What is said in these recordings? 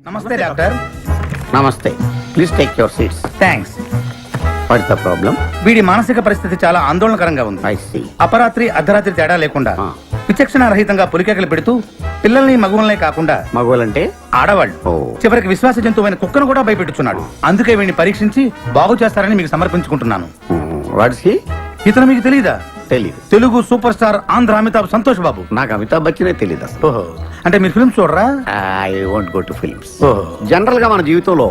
నమస్తే డాక్టర్. నమస్తే. Please take your seats. Thanks. What is the problem? వీడి మానసిక పరిస్థితి చాలా ఆందోళనకరంగా ఉంది. I see. అపరాత్రి అర్ధరాత్రి తేడా లేకుండా విచక్షణ రహితంగా పులికేకలు పెడుతూ పిల్లల్ని మగువలనే కాకుండా మగవాళ్ళంటే ఆడవాళ్ళు చివరికి విశ్వాస జంతువైన కుక్కను కూడా భయపెట్టుచున్నాడు. అందుకే వీడిని పరీక్షించి బాగు చేస్తారని మీకు సమర్పించుకుంటున్నాను. Watts he? ఇతను మీకు తెలీదా? తెలీదు. Telugu super star Andhra Amitabh Santosh Babu. నాకు అమితాబ్ బచ్చనే తెలీదు అసలు. ఓహో, అంటే మీరు ఫిల్మ్స్ చూడరా? I won't go to films. ఓహో. జనరల్ గా మన జీవితంలో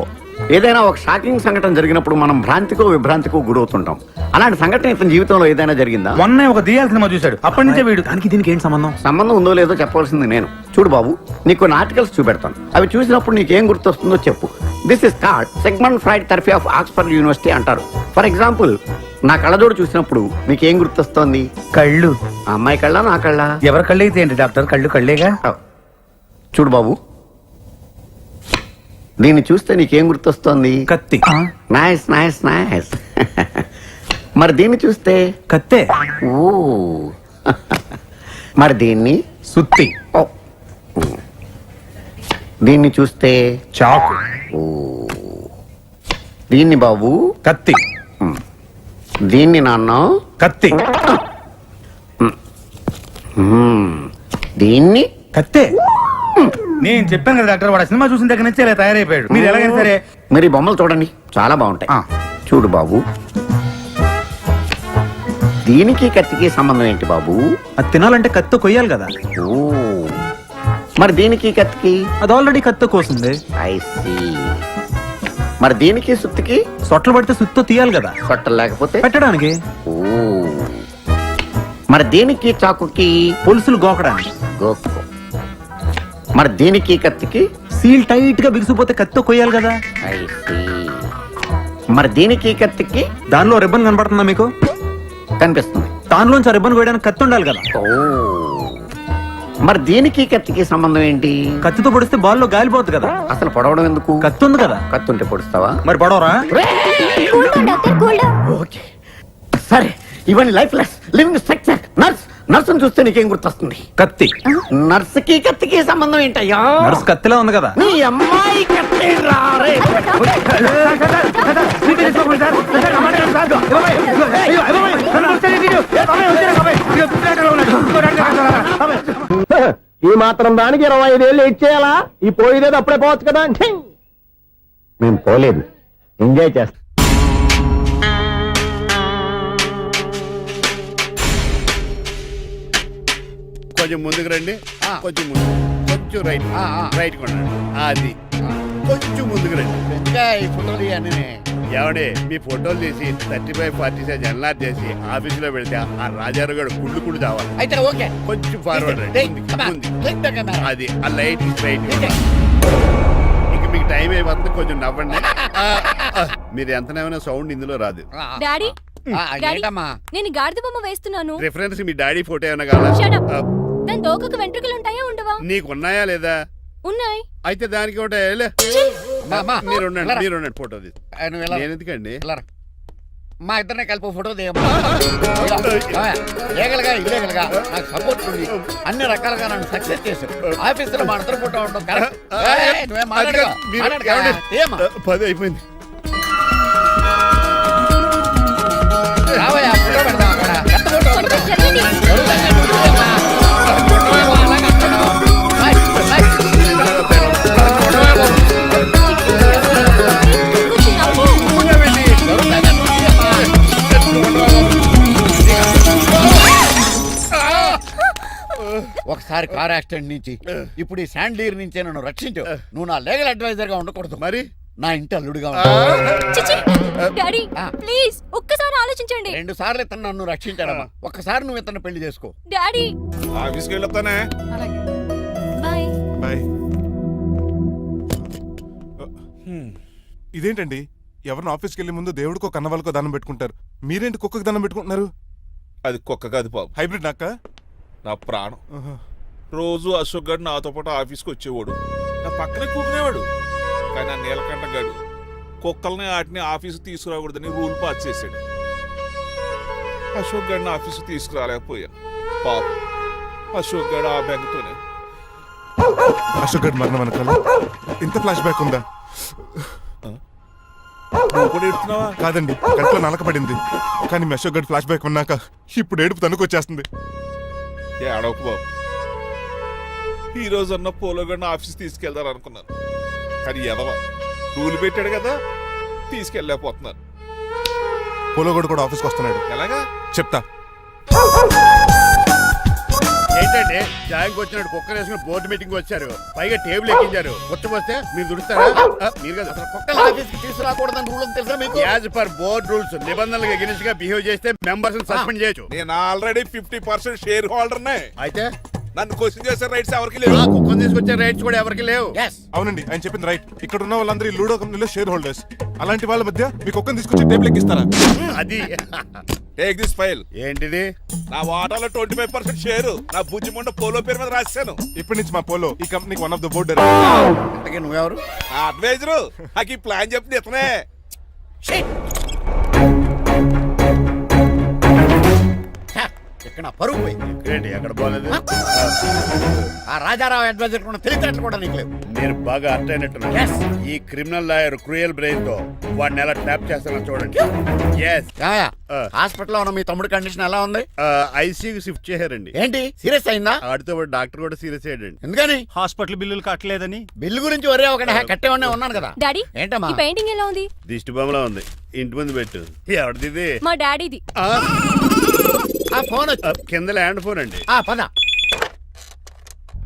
ఏదైనా ఒక షాకింగ్ సంఘటన జరిగినప్పుడు మనం భ్రాంతికో విభ్రాంతికో గురవుతుంటాం. అలాంటి సంఘటన ఇతని జీవితంలో ఏదైనా జరిగిందా? మొన్నే ఒక దియాల సినిమా చూశాడు. అప్పటి నుంచే వీడు దానికి దీనికి ఏంటి సంబంధం? సంబంధం ఉందో లేదో చెప్పవలసింది నేను. చూడు బాబు, నీకు కొన్ని ఆర్టికల్స్ చూపెడతాను. అవి చూసినప్పుడు నీకేం గుర్తొస్తుందో చెప్పు. This is called segment fried therapy of Oxford university అంటారు. ఫర్ ఎగ్జాంపుల్, నా కళ్ళజోడు చూసినప్పుడు నీకేం గుర్తొస్తోంది? కళ్ళు. ఆ అమ్మాయి కళ్ళ, నా కళ్ళ? ఎవరి కళ్ళు అయితే ఏంటి డాక్టర్, కళ్ళు కళ్ళేగా. చూడు బాబు, దీన్ని చూస్తే నీకేం గుర్తొస్తోంది? కత్తి. Nice nice nice. మరి దీన్ని చూస్తే? కత్తే. ఓ. మరి దీన్ని? సుత్తి. ఓ. దీన్ని చూస్తే? చాకు. ఓ. దీన్ని బాబు? కత్తి. దీన్ని నాన్న? కత్తి. దీన్ని? కత్తే. నేను చెప్పాను కదా డాక్టర్, వాడు సినిమా చూసిన దగ్గర నుంచి ఇలా తయారైపోయాడు. మీరు ఎలాగైనా సరే మరి ఈ బొమ్మలు చూడండి, చాలా బాగుంటాయి. చూడు బాబు, దీనికి కత్తికి సంబంధం ఏంటి బాబు? అది తినాలంటే కత్తి కొయ్యాలి కదా. ఓ. మరి దీనికి కత్తికి? అది ఆల్రెడీ కత్తి కోసింది. I see. మరి దీనికి సుత్తికి? సొట్లు పడితే సుత్తో తీయాలి కదా. సొట్టలు లేకపోతే పెట్టడానికి. ఓ. మరి దీనికి చాకుకి? పులుసులు గోకడానికి. గోక్కో. మరి దీనికి కత్తికి? సీల్ టైట్ గా బిగిసిపోతే కత్తి కొయ్యాలి కదా. I see. మరి దీనికి కత్తికి? దానిలో రిబ్బన్ కనపడుతుందా మీకు? కనిపిస్తుంది. దానిలోంచి ఆ రిబ్బన్ కొయ్యడానికి కత్తి ఉండాలి కదా. ఓ. మరి దీనికి కత్తికి సంబంధం ఏంటి? కత్తితో పొడిస్తే బాల్లో గాలిపోతుంది కదా. అసలు పొడవడం ఎందుకు? కత్తి ఉంది కదా. కత్తి ఉంటే పొడుస్తావా? మరి పొడవరా? ఓకే, సరే. ఇవన్నీ lifeless living structure. Nurse, నర్సును చూస్తే నీకేం గుర్తొస్తుంది? కత్తి. నర్సుకి కత్తికి సంబంధం ఏంటయ్యా? నర్సు కత్తిలా ఉంది కదా. నీ అమ్మాయి కత్తి రారే. ఈ మాత్రం దానికి 25 ఏళ్ళు ఇచ్చేయాలా? ఈ పోయేదేది అప్పుడే పోవచ్చు కదా. మేము పోలేదు, ఎంజాయ్ చేస్తాం. కొంచెం ముందుకు రండి, కొంచెం ముందు, కొంచెం రైట్, రైట్ కొనండి. అది కొంచెం ముందుకు రండి. ఈ ఫోటోలు అన్నీ ఏమండి, మీ ఫోటోలు తీసి 35-40 సైజ్ ఎన్లార్ చేసి ఆఫీసులో పెడితే ఆ రాజారావు గారు కుళ్ళు కుళ్ళు కావాలి. అయితే ఓకే, కొంచెం ఫార్వర్డ్ రండి. అది ఆ లైట్ స్ట్రైట్. ఇక మీకు టైం అయిపోతుంది, కొంచెం నవ్వండి. మీరు ఎంతనేమైనా సౌండ్ ఇందులో రాదు. డాడీ, నేను గాడిద బొమ్మ వేస్తున్నాను. రిఫరెన్స్ మీ డాడీ ఫోటో ఏమైనా కావాలా? దాని దోకకు వెంట్రుకలు ఉంటాయా ఉండవా? నీకున్నాయా లేదా? ఉన్నాయి. అయితే దానికి ఒకటే మీరు ఉండండి, ఫోటో తీసి. నేను ఎందుకండి? మా ఇద్దరిని కలిపి ఫోటో తీయగలగా ఇల్లేగలగా నాకు సపోర్ట్ ఉంది. అన్ని రకాలుగా నన్ను సక్సెస్ చేశారు. ఆఫీసులో మా ఇద్దరు ఫోటో ఉండడం కరెక్ట్. 10 అయిపోయింది. రావయ్యా, ఫోటో పెడదాం అక్కడ. ఒకసారి కార్ యాక్సిడెంట్ నుంచి, ఇప్పుడు ఈ శాండ్లీర్ నుంచే నన్ను రక్షించు. నువ్వు నా లీగల్ అడ్వైజర్ గా ఉండకూడదు, మరి నా ఇంటి అల్లుడుగా డాడీ ప్లీజ్ ఒక్కసారి ఆలోచించండి. 2 సార్లు ఇతను నన్ను రక్షించాడమ్మా. ఒక్కసారి నువ్వు ఇతను పెళ్లి చేసుకో. డాడీ ఆఫీస్కి వెళ్ళొస్తానే. బాయ్. బాయ్. ఇదేంటండి, ఎవరిని ఆఫీస్కి వెళ్ళే ముందు దేవుడికో కన్నవాళ్ళకో దండం పెట్టుకుంటారు, మీరేంటి కుక్కకి దండం పెట్టుకుంటున్నారు? అది కుక్క కాదు బాబు, హైబ్రిడ్ నాక నా ప్రాణం. రోజు అశోక్ గడు నాతో పాటు ఆఫీస్కి వచ్చేవాడు, నా పక్కనే కూకునేవాడు. కానీ ఆ నీలకంఠ గడు కుక్కల్ని వాటిని ఆఫీసు తీసుకురాకూడదని రూల్ పాస్ చేశాడు. అశోక్ గడిని ఆఫీసు తీసుకురాలేకపోయా. పాపం అశోక్ గడు ఆ బెంగతోనే అశోక్ గడ్ మరణం వెనకాల ఇంత ఫ్లాష్ బ్యాక్ ఉందా? నువ్వు కూడా ఎడుతున్నావా? కాదండి, కంట్లో నలకబడింది. కానీ మీ అశోక్ గడ్ ఫ్లాష్ బ్యాక్ ఉన్నాక ఇప్పుడు ఏడుపు తనుకొచ్చేస్తుంది. ఏడవకు బాబు. ఈ రోజు అన్న పోలో గడిని ఆఫీస్ తీసుకెళ్తారు అనుకున్నాను, కానీ ఎదవ రూల్ పెట్టాడు కదా, తీసుకెళ్ళలేకపోతున్నాను. పోలోగోడు కూడా ఆఫీస్కి వస్తున్నాడు. ఎలాగా చెప్తా. ఏంటంటే జాయింగ్ వచ్చినట్టు కుక్కర్ వేసుకుని బోర్డు మీటింగ్ వచ్చారు, పైగా టేబుల్ ఎక్కించారు. వస్తే మీరు దుడుస్తారా? మీరు కదా అసలు కుక్కలు ఆఫీస్కి తీసుకురాకూడదని రూల్ ఉంది తెలుసా మీకు? యాజ్ పర్ బోర్డ్ రూల్స్ నిబంధనలకు ఎగనిస్ట్ గా బిహేవ్ చేస్తే మెంబర్స్ సస్పెండ్ చేయొచ్చు. నేను ఆల్రెడీ 50% షేర్ హోల్డర్నే. అయితే నన్ను క్వశ్చన్ చేసే రైట్స్ ఎవరికి లేవు. ఆ కుక్కను తీసుకొచ్చే రైట్స్ కూడా ఎవరికి లేవు. Yes. అవునండి, ఆయన చెప్పింది రైట్. ఇక్కడ ఉన్న వాళ్ళందరూ ఈ లూడో కంపెనీలో షేర్ హోల్డర్స్. అలాంటి వాళ్ళ మధ్య మీ కుక్కను తీసుకొచ్చి టేబుల్ ఎక్కిస్తారా? అది టేక్ దిస్ ఫైల్. ఏంటిది? నా వాటాలో 25% షేరు నా బుజ్జిముండ పోలో పేరు మీద రాశాను. ఇప్పటి నుంచి మా పోలో ఈ కంపెనీకి వన్ ఆఫ్ ద బోర్డ్. ఇంతకీ నువ్వెవరు? నా అడ్వైజరు నాకు ఈ ప్లాన్ చెప్పింది ఇతనే. ఇక్కడ నా పరువు పోయింది. ఏంటి ఎక్కడ పోలేదు? ఆ రాజారావు అడ్వైజర్ కూడా తెలియటట్లు కూడా నీకు లేవు. మీరు బాగా అర్థం అయినట్టున్నారు. Yes. ఈ క్రిమినల్ లాయర్ క్రూయల్ బ్రెయిన్ తో వాడిని ఎలా ట్యాప్ చేస్తానో చూడండి. ఎస్, ఏమయ్యా, హాస్పిటల్లో ఉన్న మీ తమ్ముడి కండిషన్ ఎలా ఉంది? ఐసీయూకి షిఫ్ట్ చేశారండి. ఏంటి సీరియస్ అయిందా? ఆడితో పాటు డాక్టర్ కూడా సీరియస్ అయ్యాడండి. ఎందుకని? హాస్పిటల్ బిల్లులు కట్టలేదని. బిల్లు గురించి ఒరే ఒకటి కట్టేవాడినే ఉన్నాను కదా. డాడీ ఏంటమ్మా? ఈ పెయింటింగ్ ఎలా ఉంది? దిష్టి బొమ్మలా ఉంది, ఇంటి ముందు పెట్టు. ఎవరిది ఇది? మా డాడీది. ఆ ఫోన్ వచ్చి కింద ల్యాండ్ ఫోన్ అండి. పద.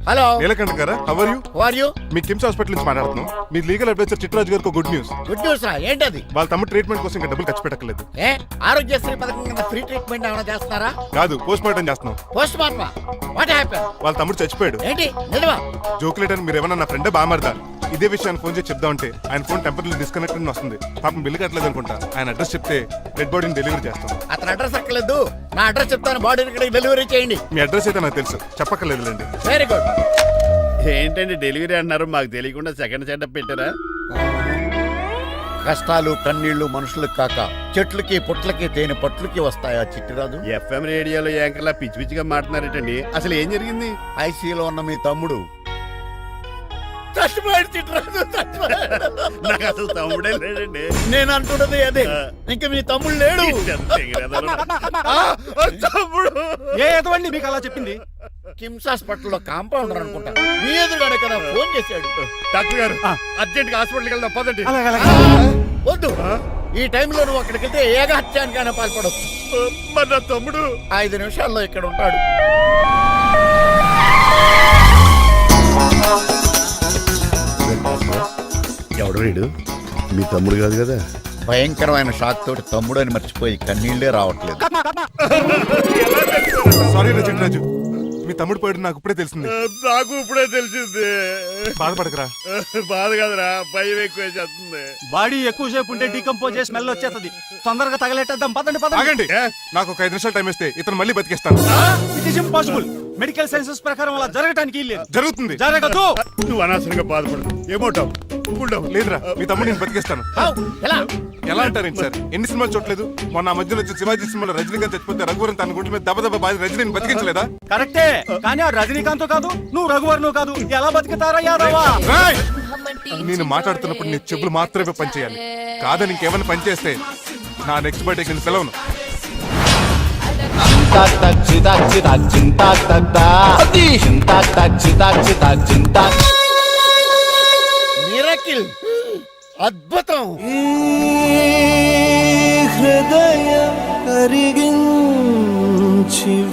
హలో, నీలకంఠ గారా, how are you? Who are you? మీ కిమ్స్ హాస్పిటల్ నుంచి మాట్లాడుతున్నాం. మీ లీగల్ అడ్వైజర్ చిట్రాజు గారికి గుడ్ న్యూస్. గుడ్ న్యూస్ రా. ఏంటది? వాళ్ళ తమ్ముడు ట్రీట్మెంట్ కోసం ఇంకా డబ్బులు ఖర్చు పెట్టలేదు. ఏ ఆరోగ్యశ్రీ పథకం కింద ఫ్రీ ట్రీట్మెంట్ ఏమైనా చేస్తున్నారా? కాదు, పోస్ట్ మార్టం చేస్తున్నాం. పోస్ట్ మార్టమా? What happen? వాళ్ళ తమ్ముడు చచ్చిపోయాడు. ఏంటి నిజమా? జోకులేటని మీరు ఏమన్నా నా ఫ్రెండే బామర్దా. ఇదే విషయాన్ని ఫోన్ చేసి చెప్దామంటే ఆయన ఫోన్ టెంపరీ డిస్కనెక్ట్ అని వస్తుంది. పాపం బిల్లు కట్టలేదు అనుకుంటా. ఆయన అడ్రస్ చెప్తే డెడ్ బాడీని డెలివరీ చేస్తాం. అతను అడ్రస్ అక్కర్లేదు, నా అడ్రస్ చెప్తాను, బాడీని ఇక్కడ డెలివరీ చేయండి. మీ అడ్రస్ అయితే నాకు తెలుసు, చెప్పక్కర్లేదులేండి. Very good. ఏంటండి డెలివరీ అన్నారు, మాకు తెలియకుండా సెకండ్ సెటప్ పెట్టారా? కష్టాలు కన్నీళ్లు మనుషులకు కాక చెట్లకి పుట్లకి తేనె పట్లకి వస్తాయా చిట్టిరాజు? ఎఫ్ఎం రేడియోలో యాంకర్లా పిచ్చి పిచ్చిగా మాట్లాడారటండి. అసలు ఏం జరిగింది? ఐసీలో ఉన్న మీ తమ్ముడు చచ్చిపోయాడు చిట్టిరాజు, చచ్చిపోయాడు. నాకు అసలు తమ్ముడే లేడండి. నేను అంటున్నది అదే, ఇంకా మీ తమ్ముడు లేడు. తమ్ముడు ఏ ఎదవండి మీకు అలా చెప్పింది? కిమ్స్ హాస్పిటల్లో కాంపౌండర్ అనుకుంటా, మీ ఎదురుగానే కదా ఫోన్ చేశాడు. డాక్టర్ గారు అర్జెంట్ గా హాస్పిటల్కి వెళ్దాం పదండి. వద్దు, ఈ టైంలో నువ్వు అక్కడికి వెళ్తే ఏకహత్యానికైనా పాల్పడవచ్చు. మరి నా తమ్ముడు 5 నిమిషాల్లో ఇక్కడ ఉంటాడు. ఎవడు వీడు? మీ తమ్ముడు కాదు కదా? భయంకరమైన షాక్ తోటి తమ్ముడు అని మర్చిపోయి కన్నీళ్లే రావట్లేదు. సారీ రా చిట్రాజు, మీ తమ్ముడు పోయాడు నాకు ఇప్పుడే తెలిసింది. నాకు ఇప్పుడే తెలిసింది. బాధపడకరా. బాధ కదరా, భయం ఎక్కువ చేస్తుంది. బాడీ ఎక్కువసేపు ఉంటే డీకంపోజ్ చేసి స్మెల్ వచ్చేస్తుంది. తొందరగా తగలెట్టేద్దాం, పదండి పదండి. ఆగండి, నాకు ఒక 5 నిమిషాలు టైం ఇస్తే ఇతను మళ్ళీ బతికేస్తాను. It is impossible. Medical sciences ప్రకారం అలా జరగటానికి లేదు. జరుగుతుంది. జరగదు. నువ్వు అనవసరంగా బాధపడదు. ఏమోటావు? లేదురా, మీ తమ్ముడు నేను బతికేస్తాను. హౌ? ఎలా? ఎలా అంటారేంటి సార్, ఎన్ని సినిమాలు చూడలేదు? మొన్న ఆ మధ్యలో వచ్చి శివాజీ సినిమాలో రజనీకాంత్ చచ్చిపోతే రఘువరన్ తన గుండె మీద దెబ్బ బాధ రజనీని బతికించలేదా? కరెక్టే, కానీ ఆ రజనీకాంత్ కాదు, నువ్వు రఘువర్ను కాదు. ఎలా బతుకుతారా యాదవా? రాయ్! నేను మాట్లాడుతున్నప్పుడు నీ చెప్పులు మాత్రమే పనిచేయాలి. కాదని ఇంకేమైనా పనిచేస్తే నా నెక్స్ట్ బర్త్డేకి నేను సెలవును. మిరకిల్, అద్భుతం. హృదయం కరిగించి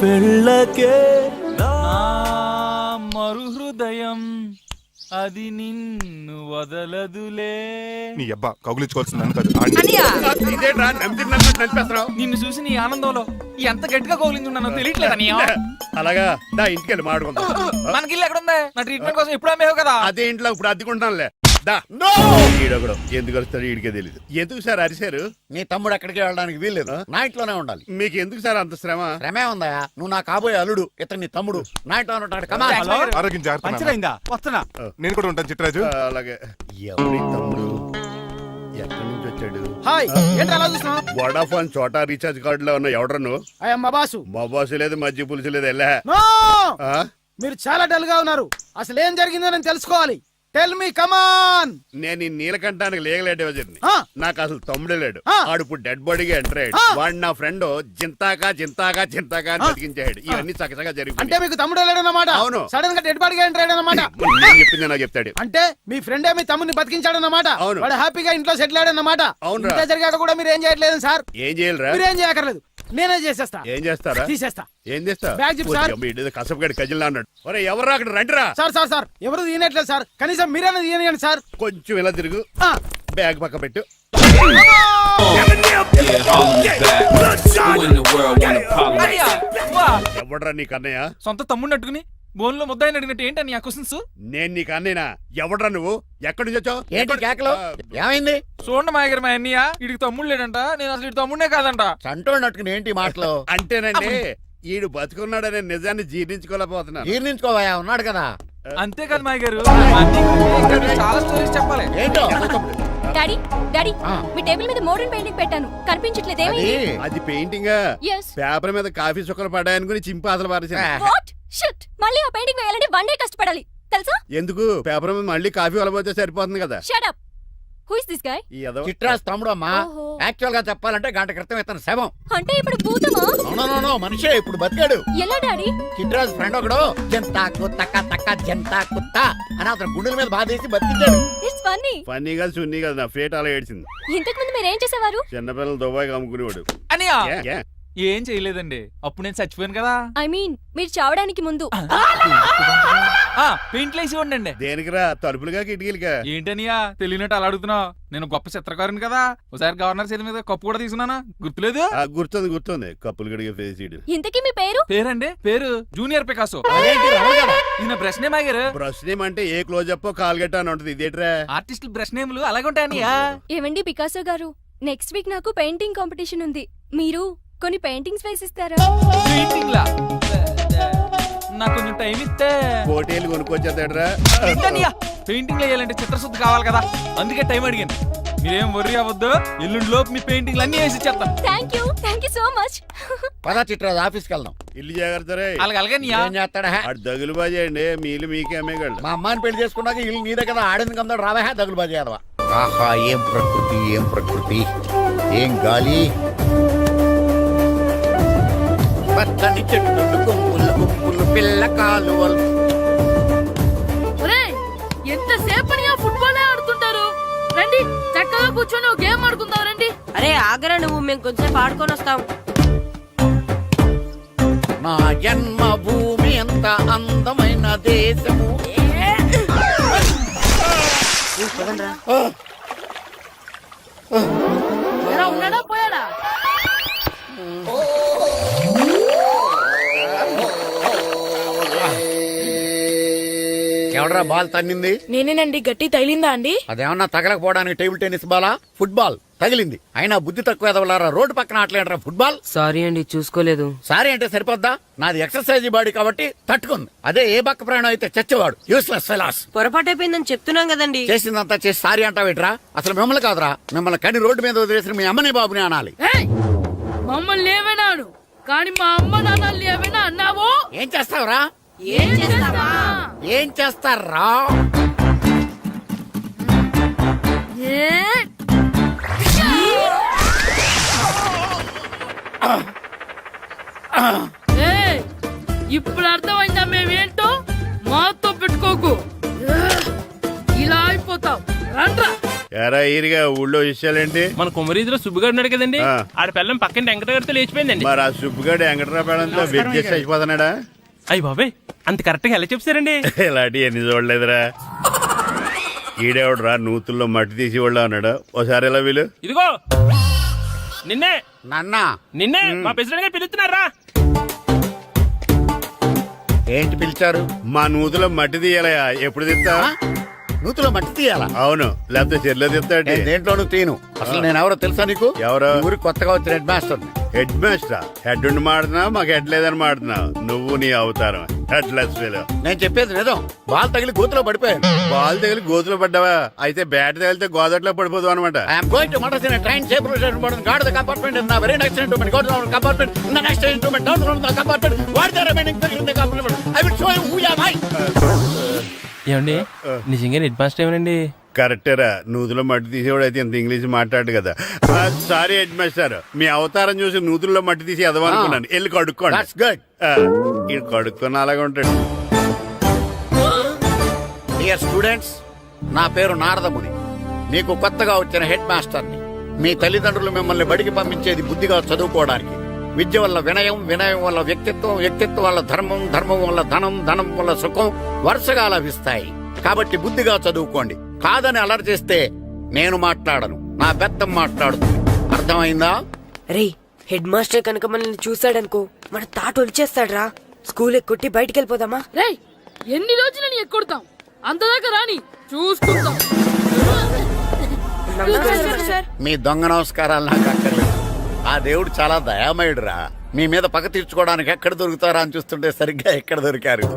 వెళ్ళకే మరు హృదయం అది నిన్ను వదలదులే. నీ అబ్బా కౌగులించుకోవాల్సిందని కాదు. ఇదేంట్రా నమ్మినట్టు నడిపేస్తున్నావు? నిన్ను చూసి నీ ఆనందంలో ఎంత గట్టిగా కౌలించున్నానో తెలియట్లేదు అని. అలాగా దా ఇంటికి వెళ్ళి మాడుకుందాం. మనకి ఇల్లు ఎక్కడుందా? నా ట్రీట్మెంట్ కోసం ఎప్పుడు అమ్మేవు కదా. అదే ఇంట్లో ఇప్పుడు అద్దెకుంటానులే. దా. ఈడొకడు ఎందుకు వస్తాడు ఈడికే తెలియదు. ఎందుకు సార్ అరిశారు? నీ తమ్ముడు ఎక్కడికి వెళ్ళడానికి వీల్లేదు, నా ఇంట్లోనే ఉండాలి. మీకు ఎందుకు సార్ అంత శ్రమ? శ్రమే ఉందా? నువ్వు నా కాబోయే అల్లుడు, ఇతను నీ తమ్ముడు, నా ఇంట్లోనే ఉంటాడు. కమా. ఆరోగ్యం జాగ్రత్త నాన్న. పంచరైందా? వస్తున్నా. నేను కూడా ఉంటాను చిట్రాజు. అలాగే. ఎవరి తమ్ముడు ఎక్కడి నుంచి వచ్చాడు? హాయ్, ఏంటి అలా చూస్తున్నావు? వడాఫోన్ చోటా రీఛార్జ్ కార్డు లో ఉన్న ఎవడరా నువ్వు? అయ్యమ్మ బాసు. మా బాసు లేదు, మజ్జి పులుసు లేదు. వెళ్ళా. నో! ఆ? మీరు చాలా డల్ గా ఉన్నారు. అసలు ఏం జరిగిందో నేను తెలుసుకోవాలి. టెల్ మీ కమాన్. నేను ఈ నీలకంఠానికి లీగలేట్ వజర్ని. ఆ. నాకు అసలు తమ్ముడే లేడు. ఆ. ఆడు ఇప్పుడు డెడ్ బాడీగా ఎంటర్ అయ్యాడు. ఆ. వాడు నా ఫ్రెండ్ జింతాకా అని బతికించాడు. ఇవన్నీ చక్కగా అంటే జరిగిపోయి మీకు తమ్ముడు వెళ్ళాడన్నమాట. అవును. సడన్ గా డెడ్ బాడీగా ఎంటర్ అయ్యాడన్నమాట. నేను చెప్పింది నాకు చెప్తాడు. అంటే మీ ఫ్రెండే మీ తమ్ముడిని బతికించాడన్నమాట. అవును. వాడు హ్యాపీగా ఇంట్లో సెటిల్ అయ్యాడన్నమాట. అవునురా. ఇంత జరిగాక కూడా మీరు ఏం చేయట్లేదు సార్. ఏం చేయాలిరా? మీరేం చేయక్కర్లేదు, నేనే చేసేస్తా. ఏం చేస్తారా? తీసేస్తా. ఏం చేస్తా? Bag zip sir. కసపగడి కజిల్లా అన్నాడు. ఒరే ఎవరు అక్కడ రండిరా. సార్ సార్ సార్ ఎవరు తీయనట్లేదు సార్. కనీసం మీరైనా తీయనియండి సార్. కొంచెం ఇలా తిరుగు. ఆ. బ్యాగ్ పక్క పెట్టు. అన్నయ్య, వా. ఎవడరా నీకు అన్నయ్య? సొంత తమ్ముడిని అట్టుకుని బోన్లో ముద్దాయిని అడిగినట్టు ఏంటని ఆ క్వశ్చన్స్? నేను నీకు అన్నయ్యనా? ఎవడరా నువ్వు? ఎక్కడి నుంచి వచ్చావు? ఏంటి కేకలు? ఏమైంది? చూడండి మా దగ్గర మా అన్నయ్య ఇడికి తమ్ముడు లేడంట. నేను అసలు ఇటు తమ్ముడే కాదంట. చంటోడు నట్టుకుని ఏంటి మాటలు? అంటేనండి ఈడు బతుకున్నాడనే నిజాన్ని జీర్ణించుకోలేకపోతున్నాను. జీర్ణించుకోవా, ఉన్నాడు కదా. అంతేకాదు మా గారు, మా అన్నయ్యకి చాలా స్టోరీస్ చెప్పాలి. ఏంటో డాడీ డాడీ ఆ. మీ టేబుల్ మీద మోడర్న్ పెయింటింగ్ పెట్టాను, కనిపించట్లేదు. అది ఏమైంది? అది పెయింటింగ్. Yes. పేపర్ మీద కాఫీ చుక్కలు పడ్డాయనుకుని చింపి అసలు పారేసాను. వాట్ షిట్, మళ్ళీ ఆ పెయింటింగ్ వేయాలంటే 1 డే కష్టపడాలి తెలుసా? ఎందుకు? పేపర్ మీద మళ్ళీ కాఫీ వలపోతే సరిపోతుంది కదా. Shut up. Who is this guy? ఈ ఎదవ. చిట్రాజ్ తమ్ముడు అమ్మా. ఓహో. యాక్చువల్ గా చెప్పాలంటే గంట క్రితం ఇతను శవం. అంటే ఇప్పుడు భూతమా? నో మనిషే ఇప్పుడు బతికాడు. ఎలా డాడీ? చిట్రాజ్ ఫ్రెండ్ ఒకడు జంతా కుత్త జంతా కుత్త అని అతను గుండెల మీద బాధేసి బతికించాడు. It's funny. ఫన్నీ కాదు, సున్నీ కాదు, నా ఫేట్ అలా ఏడ్చింది. ఇంతకు ముందు మీరు ఏం చేసేవారు? చిన్నపిల్లలు దుబాయ్ అమ్ముకునేవాడు. అన్నయ్య ఏ, ఏ? ఏం చేయలేదండి, అప్పుడు నేను చచ్చిపోయాను కదా. ఐ మీన్ మీరు చావడానికి ముందు. పెయింట్లు వేసి ఉండండి. దేనికిరా? తలుపులుగా కిటికీలుగా? ఏంటనియా తెలియనట్టు అలా అడుగుతున్నావు? నేను గొప్ప చిత్రకారుని కదా. ఒకసారి గవర్నర్ చేతి మీద కప్పు కూడా తీసుకున్నానా, గుర్తులేదు? గుర్తుంది కప్పులు గడిగే ఫేస్ ఇడు. ఇంతకీ మీ పేరు? పేరండి, పేరు జూనియర్ పికాసో. అదేంటి రమణ గారు? ఈయన బ్రష్ నేమ్ ఆగారు. బ్రష్ నేమ్ అంటే ఏ క్లోజ్ అప్ కాల్గట్ట అని ఉంటుంది. ఇదేట్రా? ఆర్టిస్టులు బ్రష్ నేమ్లు అలాగే ఉంటాయనియా. ఏమండి పికాసో గారు, నెక్స్ట్ వీక్ నాకు పెయింటింగ్ కాంపిటీషన్ ఉంది. మీరు కొన్ని పెయింటింగ్స్ వేసిస్తారా? పెయింటింగ్ లా నాకు కొంచెం టైం ఇస్తే. కోటేలు కొనుక్కొచ్చేదేట్రా? పెయింటింగ్ వేయాలంటే చిత్రశుద్ధి కావాలి కదా, అందుకే టైం అడిగాను. మీరేం వర్రీ అవ్వద్దు, ఎల్లుండి లోపు మీ పెయింటింగ్లు అన్ని వేసి ఇచ్చేస్తాను. Thank you so much. పద చిట్రాజ్ ఆఫీస్కి వెళ్దాం. ఇల్లు జాగ్రత్త రే. అలాగే ఏం చేస్తాడా? ఆడు దగులు బాజీ అండి, మీలు మీకే అమ్మేగాళ్ళు. మా అమ్మాయిని పెళ్లి చేసుకున్నాక ఇల్లు నీదే కదా, ఆడింది కదా, రావా దగులు బాజీ అదవా. ఆహా, ఏం ప్రకృతి, ఏం ప్రకృతి, ఏం గాలి. పచ్చని చెట్లు, గుంపులు పిల్ల కాలువలు. ఎంతసేపని ఆ ఫుట్బాల్ ఆడుతుంటారు? రండి చక్కగా కూర్చొని ఒక గేమ్ ఆడుకుందాం రండి. అరే ఆగరా నువ్వు, మేము కొంచెం ఆడుకొని వస్తాం. నా జన్మ భూమి ఎంత అందమైన దేశము. ఎలా ఉన్నాడా పోయాడా? ఎవడరా బాల్ తన్నింది? నేనేనండి. గట్టి తగిలిందా అండి? అదేమన్నా తగలకపోవడానికి టేబుల్ టెన్నిస్ బాలా, ఫుట్బాల్ తగిలింది. అయినా బుద్ధి తక్కువ ఎదవలారా, రోడ్డు పక్కన ఆటలేడరా ఫుట్బాల్. సారీ అండి, చూసుకోలేదు. సారీ అంటే సరిపోద్దా? నాది ఎక్సర్సైజ్ బాడీ కాబట్టి తట్టుకుంది. అదే ఏ బక్క ప్రాణం అయితే చచ్చేవాడు. Useless fellas. పొరపాటు అయిపోయిందని చెప్తున్నాం కదండి. చేసిందంతా చేసి సారీ అంటావేట్రా? అసలు మిమ్మల్ని కాదురా, మిమ్మల్ని కని రోడ్డు మీద వదిలేసిన మీ అమ్మని బాబుని అనాలి. ఏయ్! మమ్మల్ని లేవనాను కానీ మా అమ్మ నాన్న లేవనా అన్నావు? ఏం చేస్తావురా? ఏం చేస్తావా? ఏం చేస్తారా? ఇప్పుడు అర్థమైందా మేమేంటో? మాతో పెట్టుకోకు, ఇలా అయిపోతావు. రండ్రా. ఎరా ఈరిగా ఊళ్ళో విషయాలేంటి? మన కుమరీధిలో సుబ్బుగాడు ఉన్నాడు కదండి, ఆ. ఆడ పిల్లం పక్కన వెంకటగారితో లేచిపోయిందండి. మరి ఆ సుబ్బుగాడు వెంకటరాపేడంతో వెయిట్ చేసి అయిపోతున్నాడా? అయ్యి బాబాయ్, అంత కరెక్ట్ గా ఎలా చెప్తారండి? ఇలాంటి ఎన్ని చూడలేదురా. ఈడేవడరా నూతుల్లో మట్టి తీసి వాళ్ళు అన్నాడు. ఓసారి ఎలా వీలు? ఇదిగో నిన్నే నాన్నా, నిన్నే మా ప్రెసిడెంట్ గారు పిలుస్తున్నారా? ఏంటి పిలిచారు? మా నూతులో మట్టి తీయాలయా. ఎప్పుడు తీస్తా? నూతిలో మట్టి తీయాలా? అవును, లేకపోతే చెల్లె తిస్తాడు. నేను దేంట్లోనూ తీను. అసలు నేను ఎవరో తెలుసా నీకు? ఎవరు? ఈ ఊరికి కొత్తగా వచ్చిన head master. Head master head ఉండి మాడుతున్నావు, మాకు హెడ్ లేదని మాడుతున్నావు. నువ్వు నీ అవతారం హెడ్ లెస్ ఫెలో. నేను చెప్పేది నిజం. బాల్ తగిలి గోతులో పడిపోయాను. బాల్ తగిలి గోతులో పడ్డావా? అయితే బ్యాట్ తగిలితే గోదట్లో పడిపోదు అనమాట. I'm going to Madras in train safe station guard the compartment in very next instrument go down compartment in the next instrument down from the compartment what the remaining thing in the compartment I will show you who am I. ఏమండి నిజంగా head master ఏమనండి? కరెక్టరా, నూతులో మట్టి తీసేవాడు అయితే ఇంత English మాట్లాడు కదా. Sorry head master, మీ అవతారం చూసి నూతుల్లో మట్టి తీసి ఎదవనుకున్నాను. వెళ్ళి కడుక్కోండి. That's good. ఇది కడుక్కొని అలాగే ఉంటాడు. డియర్ స్టూడెంట్స్, నా పేరు నారదముని. మీకు కొత్తగా వచ్చిన హెడ్ మాస్టర్ని. మీ తల్లిదండ్రులు మిమ్మల్ని బడికి పంపించేది బుద్ధిగా చదువుకోవడానికి. విద్య వల్ల వినయం, వినయం వల్ల వ్యక్తిత్వం, వ్యక్తిత్వం వల్ల ధర్మం, ధర్మం వల్ల ధనం, ధనం వల్ల సుఖం వరుసగా లభిస్తాయి. కాబట్టి బుద్ధిగా చదువుకోండి. కాదని అలర్ చేస్తే నేను మాట్లాడను, నా బెత్తం మాట్లాడుతుంది. అర్థమైందా? రే హెడ్ మాస్టర్ కనుక మనల్ని చూసాడనుకో మన తాట వచ్చేస్తాడ్రా. స్కూల్ ఎక్కొట్టి బయటికి వెళ్ళిపోదామా? రేయ్ ఎన్ని రోజులని ఎక్కొడతాం, అంతదాకా రాని చూసుకుంటాం. మీ దొంగ నమస్కారాలు నాకు అక్కర్లేదు. ఆ దేవుడు చాలా దయామయుడురా. మీ మీద పగ తీర్చుకోవడానికి ఎక్కడ దొరుకుతారా అని చూస్తుంటే సరిగ్గా ఎక్కడ దొరికారు.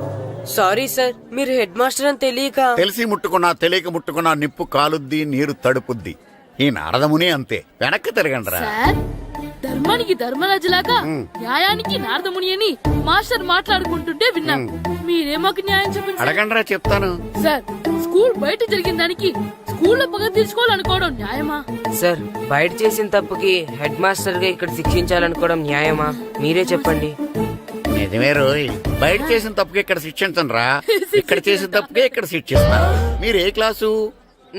సారీ సార్, మీరు హెడ్ మాస్టర్ అని తెలియక. తెలిసి ముట్టుకున్నా తెలియక ముట్టుకున్నా నిప్పు కాలుద్ది, నీరు తడుపుద్ది. ఈ నారదముని అంతే. వెనక్కి తిరగండిరా. సార్, ధర్మానికి ధర్మరాజులాగా న్యాయానికి నారదముని అని మాస్టర్ మాట్లాడుకుంటుంటే విన్నాం. మీరేమాకు న్యాయం చెప్పండి సార్. అడగండిరా, చెప్తాను. సార్, స్కూల్ బయట జరిగిన దానికి స్కూల్లో పగ తీర్చుకోవాలనుకోవడం న్యాయమా? సార్, బయట చేసిన తప్పుకి హెడ్ మాస్టర్ గా ఇక్కడ శిక్షించాలనుకోవడం న్యాయమా? మీరే చెప్పండి. నిజమే రోయ్. బయట చేసిన తప్పుకి ఇక్కడ శిక్షించను రా. ఇక్కడ చేసిన తప్పుకే ఇక్కడ శిక్షిస్తున్నారు. మీరు ఏ క్లాసు?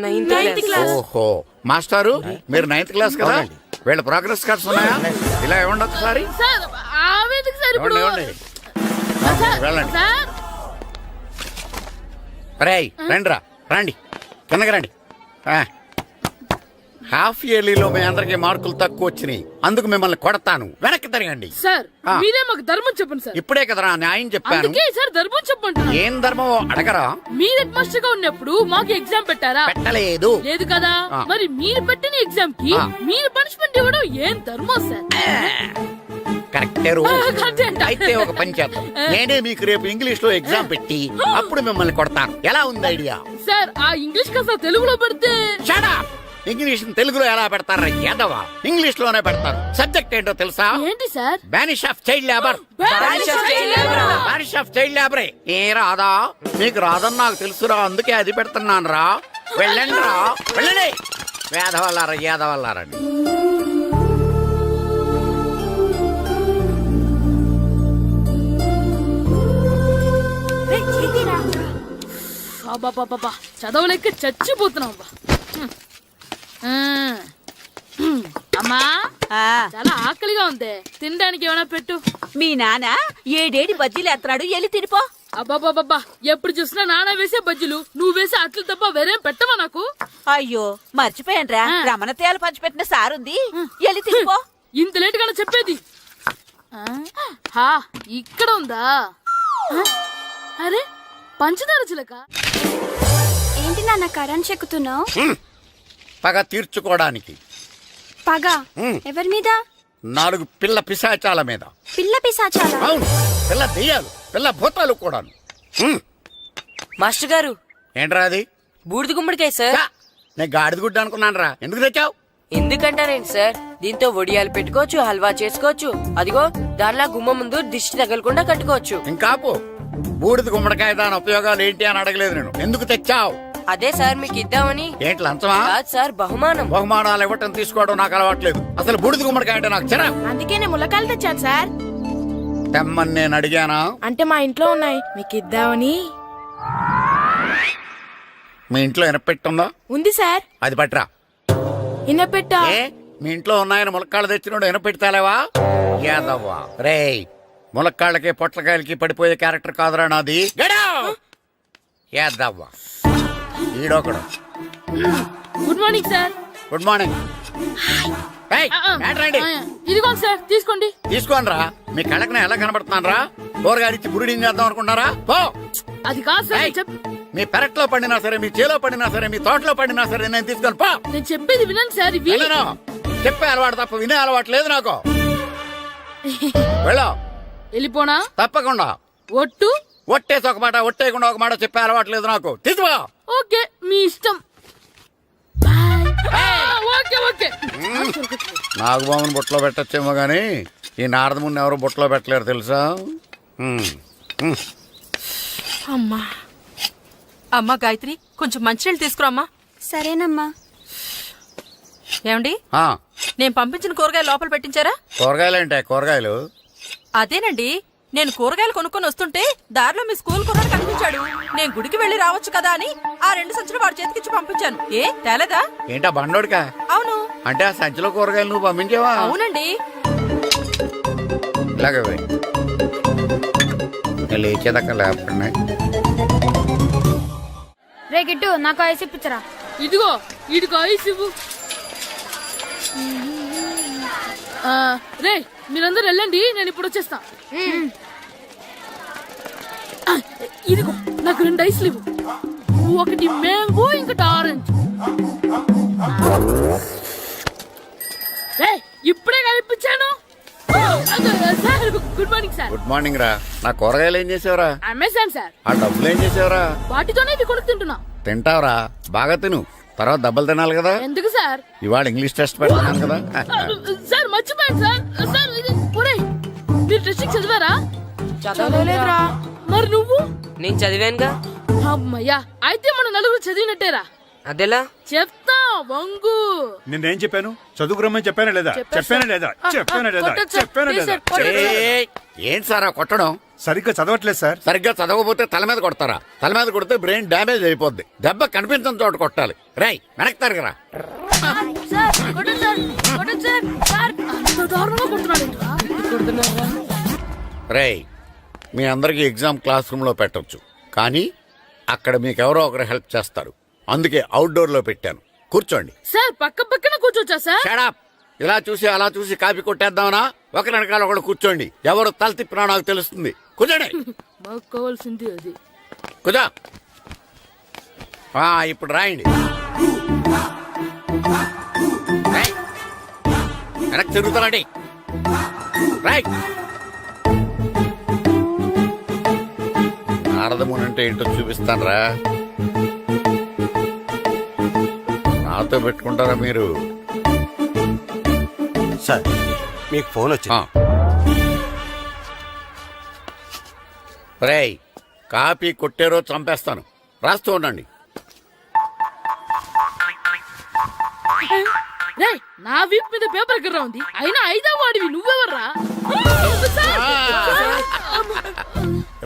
9th class. ఓహో, మాస్టారు మీరు 9th క్లాస్ కదా? వీళ్ళ ప్రోగ్రెస్ కార్డ్స్ ఉన్నాయా? ఇలా ఇవ్వండి ఒకసారి. సార్, ఆవేదకు సార్ ఇప్పుడు. ఇవ్వండి. సార్, వెళ్ళండి. సార్. రేయ్ రండిరా, రండి కిందకి రండి. హాఫ్ ఇయర్లీలో మీ అందరికి మార్కులు తక్కువ వచ్చినాయి. అందుకు మిమ్మల్ని కొడతాను. వెనక్కి తిరగండి. సార్, మీరే మాకు ధర్మం చెప్పండి సార్. ఇప్పుడే కదరా న్యాయం చెప్పాను. అందుకే సార్ ధర్మం చెప్పండి. ఏం ధర్మమో అడగరా? మీరు హెడ్ మాస్టర్ గా ఉన్నప్పుడు మాకు ఎగ్జామ్ పెట్టారా? పెట్టలేదు. లేదు కదా. మరి మీరు పెట్టిన ఎగ్జామ్ కి మీరు పనిష్మెంట్ ఇవ్వడం ఏం ధర్మం సార్? కరెక్టే రో. అయితే ఒక పని చేద్దాం. నేనే మీకు రేపు ఇంగ్లీష్ లో ఎగ్జామ్ పెట్టి అప్పుడు మిమ్మల్ని కొడతాను. ఎలా ఉంది ఐడియా? సార్, ఆ ఇంగ్లీష్ కాస్త తెలుగులో పెడితే. Shut up. ఇంగ్లీష్ తెలుగులో ఎలా పెడతారా యాదవా? ఇంగ్లీష్ లోనే పెడతారు. సబ్జెక్ట్ ఏంటో తెలుసా? ఏంటి sir? Banish of child labour. Banish of child లేబరే. ఏ రాదా? మీకు రాదని నాకు తెలుసురా, అందుకే అది పెడుతున్నాను రా. వెళ్ళండి రా, వెళ్ళండి. వేదవల్లారా, యాదవల్లారండి. బాబా చదవలేక చచ్చిపోతున్నాం. అమ్మా, చాలా ఆకలిగా ఉంది, తినడానికి ఏమైనా పెట్టు. మీ నాన్న ఏడేడి బజ్జీలు ఎత్తాడు, ఎల్లి తినిపో. అబ్బాబాబా, ఎప్పుడు చూసినా నాన్న వేసే బజ్జీలు, నువ్వు వేసే అట్లు తప్ప వేరేం పెట్టవా నాకు? అయ్యో మర్చిపోయానురా, రమణ తేలు పంచిపెట్టిన సారుంది, ఎల్లి తినిపో. ఇంత లేట్ గా చెప్పేది. ఇక్కడ ఉందా? అరే పంచదార చిలక. ఏంటి నాన్న కరెంట్ చెక్కుతున్నావు? పగ తీర్చుకోవడానికి. పగ ఎవరి మీద? 4 పిల్ల పిశాచాల మీద. పిల్ల పిశాచాలా? అవును, పిల్ల దెయ్యాలు, పిల్ల భూతాలు కూడా. మాస్టర్ గారు, ఏంట్రా అది? బూడిద గుమ్మడికాయ సార్. నేను గాడిద గుడ్డ అనుకున్నాను రా. ఎందుకు తెచ్చావు? ఎందుకంటారేంటి సార్, దీంతో వడియాలు పెట్టుకోవచ్చు, హల్వా చేసుకోవచ్చు. అదిగో దానిలా గుమ్మ ముందు దిష్టి తగలకుండా కట్టుకోవచ్చు. ఇంకాపు, బూడిద గుమ్మడికాయ దాని ఉపయోగాలు ఏంటి అని అడగలేదు నేను. ఎందుకు తెచ్చావు? అదే సార్ మీకు ఇద్దామని. ఏంటి లంచమా? కాదు సార్, బహుమానం. బహుమానాలు ఇవ్వటం తీసుకోవడం నాకు అలవాట్లేదు. అసలు బూడిద గుమ్మడికాయ అంటే నాకు చిరా. అందుకే నేను ములకాయలు తెచ్చాను సార్. తెమ్మని నేను అడిగానా? అంటే మా ఇంట్లో ఉన్నాయి, మీకు ఇద్దామని. మీ ఇంట్లో ఎనపెట్టుందా? ఉంది సార్. అది పట్రా. ఇన్నపెట్టా? మీ ఇంట్లో ఉన్నాయని ములక్కాళ్ళు తెచ్చినోడు ఎనపెడతాలేవా? యాదవ్వా రేయ్, ములక్కాళ్ళకి పొట్లకాయలకి పడిపోయే క్యారెక్టర్ కాదురా నాది. యాదవ్వా ఈడొకడు. Good morning sir. Good morning. ఇదిగోండి సార్, తీసుకోండి. తీసుకోండి రా. మీ కళ్ళకి ఎలా కనబడుతున్నాను రా? కూరగాయలిచ్చి బురిడింగ్ చేద్దాం అనుకుంటారా? పో. అది కాదు సార్. మీ పెరట్లో పండినా సరే, మీ చేలో పండినా సరే, మీ తోటలో పండినా సరే నేను తీసుకొని పో. నేను చెప్పేది వినండి సార్ ఇవి వెళ్ళను. చెప్పే అలవాటు తప్ప వినే అలవాటు లేదు నాకు. వెళ్ళో. వెళ్ళిపోనా తప్పకుండా. ఒట్టు ఒట్టేసి ఒక మాట, ఒట్టేయకుండా ఒక మాట చెప్పే అలవాటు లేదు నాకు. తీసుకో. ఓకే మీ ఇష్టం ఓకే ఓకే నాగబాబుని బుట్టలో పెట్టచ్చేమో గానీ ఈ నారదముని ఎవరు బుట్టలో పెట్టలేరు తెలుసా. అమ్మా అమ్మా గాయత్రి, కొంచెం మంచినీళ్ళు తీసుకురామ్మా. సరేనమ్మా. ఏమండి, ఆ, నేను పంపించిన కూరగాయలు లోపల పెట్టించారా? కూరగాయలేంటే కూరగాయలు? అదేనండి, నేను కూరగాయలు కొనుక్కొని వస్తుంటే దారిలో మీ స్కూల్ కుర్రాడు కనిపించాడు. నేను గుడికి వెళ్లి రావచ్చు కదా అని ఆ 2 సంచులు వాడి చేతికిచ్చి పంపించాను. ఏ తేలేదా? ఏంటా బండోడికా? అవును. అంటే ఆ సంచిలో కూరగాయలు నువ్వు పంపించావా? అవునండి. ఇలాగే పోయి లేచేదాకా లేపండి. రే గిట్టు నాకు ఐస్ ఇప్పించరా. ఇదిగో ఇదిగో ఐస్ ఇవ్వు. రే మీరందరూ వెళ్ళండి, నేను ఇప్పుడు వచ్చేస్తా. ఇదిగో నాకు 2 ఐస్లు ఇవ్వు. ఒకటి మ్యాంగో, ఇంకటి ఆరెంజ్. ఇప్పుడే కనిపించాను. Sir good morning sir. Good morning రా. నా కూరగాయలు ఏం చేసావురా? Amazon sir. ఆ డబ్బులు ఏం చేసావురా? వాటితోనే ఇవి కొనుక్కు తింటున్నా. తింటావురా, బాగా తిను. తర్వాత దెబ్బలు తినాలి కదా. ఎందుకు సార్? ఇవాళ ఇంగ్లీష్ టెస్ట్ పెడుతున్నాను కదా. సార్ మర్చిపోయాను సార్. సార్ ఇది ఒరేయ్, మీరు టెస్టింగ్ చదివారా? చదవలేదురా. మరి నువ్వు? నేను చదివానుగా. అమ్మయ్యా, అయితే మన నలుగురు చదివినట్టేరా. అదెలా? చెప్తా వంగు. నేనేం చెప్పాను? చదువుకురమ్మని చెప్పానా లేదా? చెప్పానా లేదా? చెప్పానా లేదా? కొట్టొచ్చు సార్. చెప్పానా ప్లీజ్ లేదా? సార్, కొట్టొచ్చు. ఏయ్, ఏంటి సార్ ఆ కొట్టడం? సరిగ్గా చదవట్లేదు సార్. సరిగ్గా చదవకపోతే తల మీద కొడతారా? తల మీద కొడితే బ్రెయిన్ డ్యామేజ్ అయిపోద్ది. దెబ్బ కనిపించిన చోట కొట్టాలి. రేయ్ వెనక్కి తరగరా. సార్ కొట్టండి సార్, కొట్టండి సార్. సార్ అంత దారుణంగా కొడుతున్నాడు. రేయ్, మీ అందరికి ఎగ్జామ్ క్లాస్ రూమ్ లో పెట్టొచ్చు, కానీ అక్కడ మీకు ఎవరో ఒకరు హెల్ప్ చేస్తారు. అందుకే అవుట్డోర్ లో పెట్టాను. కూర్చోండి. సార్ పక్క పక్కన కూర్చోచ్చా సార్? Shut up. ఇలా చూసి అలా చూసి కాపీ కొట్టేద్దామనా? ఒకరి వెనకాల ఒకడు కూర్చోండి. ఎవరు తల తిప్పినా నాకు తెలుస్తుంది. కూర్చోండి. మాకు కావాల్సింది అది. కూర్చో. ఇప్పుడు రాయండి. వెనక్కి తిరుగుతారండి. రైట్. నారదముని అంటే ఏంటో చూపిస్తాను రా. నాతో పెట్టుకుంటారా మీరు? సార్ మీకు ఫోన్ వచ్చింది. రేయ్, కాపీ కొట్టారో చంపేస్తాను. రాస్తూ ఉండండి. రేయ్, నా వీప్ మీద పేపర్ ఎక్కడ ఉంది? అయినా 5వ వాడివి నువ్వెవర్రా?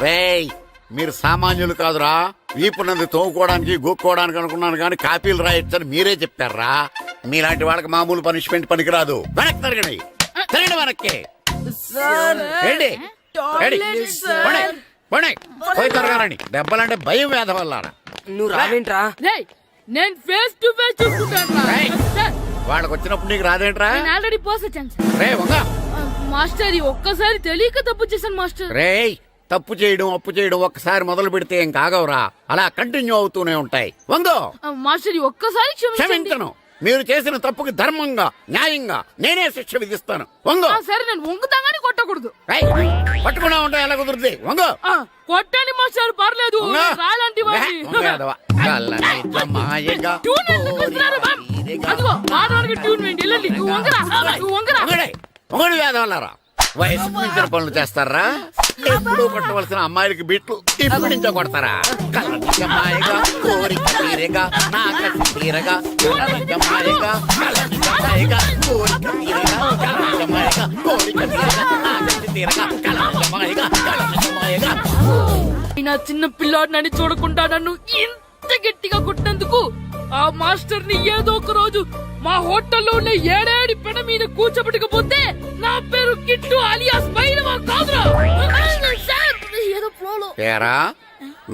రేయ్, మీరు సామాన్యులు కాదురా. వీపున్నది తోముకోవడానికి గోక్కోవడానికి అనుకున్నాను, కానీ కాపీలు రాయొచ్చని మీరే చెప్పారా. మీలాంటి వాళ్ళకి మామూలు పనిష్మెంట్ పనికిరాదు. వెనక్కి తిరగండి. తిరగండి వెనక్కి. ఏంటి? పోయి తిరగారండి. దెబ్బలంటే భయం వేద వల్ల. నువ్వు రావేంట్రా? రేయ్, నేను ఫేస్ టు ఫేస్ చూసుకుంటాను. వాళ్ళకి వచ్చినప్పుడు నీకు రాదేంట్రా? నేను ఆల్రెడీ పోస్ వచ్చాను సార్. రే వంగా. మాస్టర్ ఈ ఒక్కసారి తెలియక తప్పు చేశాను మాస్టర్. రేయ్, తప్పు చేయడం అప్పు చేయడం ఒక్కసారి మొదలు పెడితే ఏం కాగవరా. అలా కంటిన్యూ అవుతూనే ఉంటాయి. వందో. మాస్టర్ ఈ ఒక్కసారి క్షమించను. మీరు చేసిన తప్పుకి ధర్మంగా న్యాయంగా నేనే శిక్ష విధిస్తాను. వంగో. సరే, నేను వంగుతాగానే కొట్టకూడదు. పట్టుకున్నా ఉంటా ఎలా కుదురుతుంది. వంగో. కొట్టండి మాస్టర్, పర్లేదు. రాలాంటి ట్యూన్ వేయండి. వెళ్ళండి. నువ్వు వంగరా, నువ్వు వంగరా. ఒకటి వేదవల్లారా. వయసు మించిన పనులు చేస్తారా? ఎప్పుడు కొట్టవలసిన అమ్మాయిలకి బిట్లు ఇప్పుడు నుంచో కొడతారా? కలనిజమాయగా కోరిక తీరగా నా కసి తీరగా కలనిజమాయగా కలనిజమాయగా కోరిక తీరగా కలనిజమాయగా కోరిక తీరగా నా కసి తీరగా కలనిజమాయగా కలనిజమాయగా. నా చిన్న పిల్లాడు నన్ను చూడకుండా నన్ను ఇంత గట్టిగా కొట్టినందుకు ఆ మాస్టర్ ని ఏదో ఒక రోజు మా హోటల్లో ఉన్న 7 పెడ మీద కూర్చోబెట్టకపోతే నా పేరు కిట్టు అలియాస్ బైరవా కాదురా. ఏదో ఫ్లోలో. ఏరా,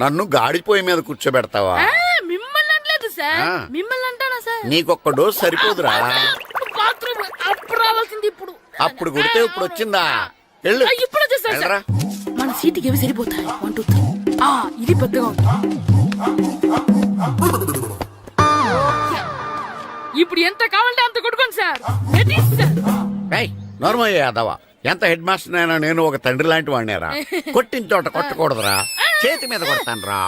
నన్ను గాడిపోయి మీద కూర్చోబెడతావా? మిమ్మల్ని అనలేదు సార్. మిమ్మల్ని అంటానా సార్? నీకొక్క డోస్ సరిపోదురా. బాత్రూమ్ అప్పుడు రావాల్సింది ఇప్పుడు. అప్పుడు కొడితే ఇప్పుడు వచ్చిందా? ఇప్పుడు వచ్చేసా. మన సీటుకి ఏవి సరిపోతాయి? 1 2 3. ఇది పెద్దగా ఉంది. ఇప్పుడు ఎంత కావాలంటే అంత కొట్టుకోండి sir ready sir. Normal Yadava ఎంత హెడ్ మాస్టర్ అయినా నేను ఒక తండ్రి లాంటి వాడినేరా. కొట్టిన చోట కొట్టకూడదురా, చేతి మీద కొడతాను రా.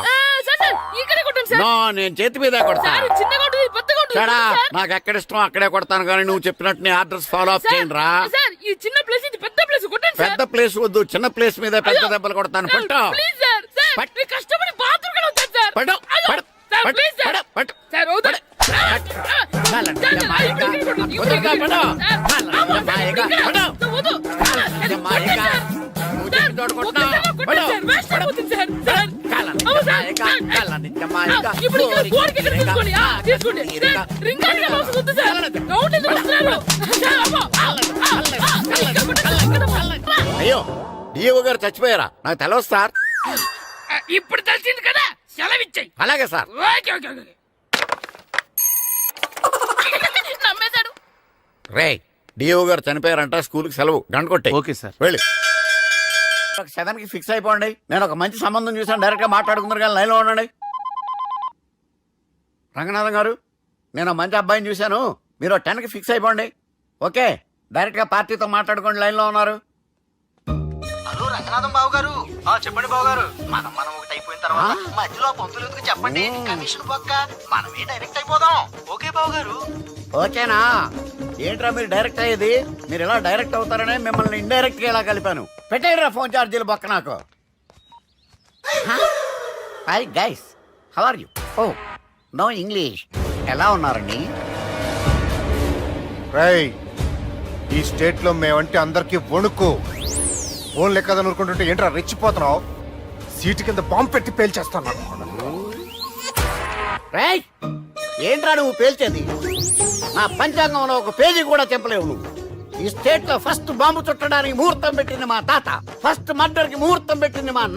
సార్ సార్ ఇక్కడే కొట్టండి సార్. నో, నేను చేతి మీద కొడతా. సార్ చిన్నగా ఉంటుంది పెద్దగా ఉంటుంది చెడా, సార్. నాకు ఎక్కడ ఇష్టం అక్కడే కొడతాను కానీ నువ్వు చెప్పినట్టు నీ ఆర్డర్స్ ఫాలో అప్ చేయండి రా. సార్ ఈ చిన్న ప్లేస్ ఇది పెద్ద ప్లేస్ కొట్టండి సార్. పెద్ద ప్లేస్ వద్దు, చిన్న ప్లేస్ మీద పెద్ద దెబ్బలు కొడతాను. పట్టు ప్లీజ్ సార్. సార్ పట్. మీరు కష్టపడి బాత్రూమ్ కూడా వచ్చారు సార్. పట్టు, అయ్యో, పట్టు, సార్ పట్టు, ప్లీజ్ సార్. పట్టు, పట్టు. సార్ వద్దు. అయ్యో, డిఓ గారు చచ్చిపోయారా? నాకు తెలవదు సార్. ఇప్పుడు తెలిసింది కదా, సెలవిచ్చాయి. అలాగే సార్. Okay okay okay. నమ్మేశాడు. రే, డిఓ గారు చనిపోయారంట, స్కూల్కి సెలవు. గంట కొట్టే. Okay sir. వెళ్ళి 7 కి ఫిక్స్ అయిపోండి. నేను ఒక మంచి సంబంధం చూసాను, డైరెక్ట్ గా మాట్లాడుకుందరు కానీ లైన్లో ఉండండి. రంగనాథం గారు, నేను ఒక మంచి అబ్బాయిని చూశాను, మీరు 10 కి ఫిక్స్ అయిపోండి. ఓకే, డైరెక్ట్ గా పార్టీతో మాట్లాడుకోండి. లైన్లో ఉన్నారు. హలో రంగనాథం బాబు గారు. చెప్పండి బాబు గారు. మనం ఒకటి అయిపోయిన తర్వాత మధ్యలో పంతులు ఎందుకు చెప్పండి. కమిషన్ పక్క మనమే డైరెక్ట్ అయిపోదాం. ఓకే బాబు గారు. ఓకేనా? ఏంట్రా మీరు డైరెక్ట్ అయ్యేది? మీరు ఇలా డైరెక్ట్ అవుతారనే మిమ్మల్ని ఇండైరెక్ట్ గా ఇలా కలిపాను. పెట్టేయరా ఫోన్ ఛార్జీలు బొక్క నాకు. Hi guys, how are you? Oh no English. ఎలా ఉన్నారండి? రేయ్, ఈ స్టేట్ లో మేమంటే అందరికి వణుకు. ఫోన్ లెక్క అనుకుంటుంటే ఏంట్రా రెచ్చిపోతున్నావు? సీటు కింద బాంబు పెట్టి పేల్చేస్తాను. రేయ్, ఏంట్రా నువ్వు పేల్చేది? నా పంచాంగంలో ఒక పేజీ కూడా చెప్పలేవు నువ్వు. ఈ స్టేట్ లో ఫస్ట్ బాంబు చుట్టడానికి ముహూర్తం పెట్టింది మా తాత, ఫస్ట్ మర్డర్ కి ముహూర్తం పెట్టింది మా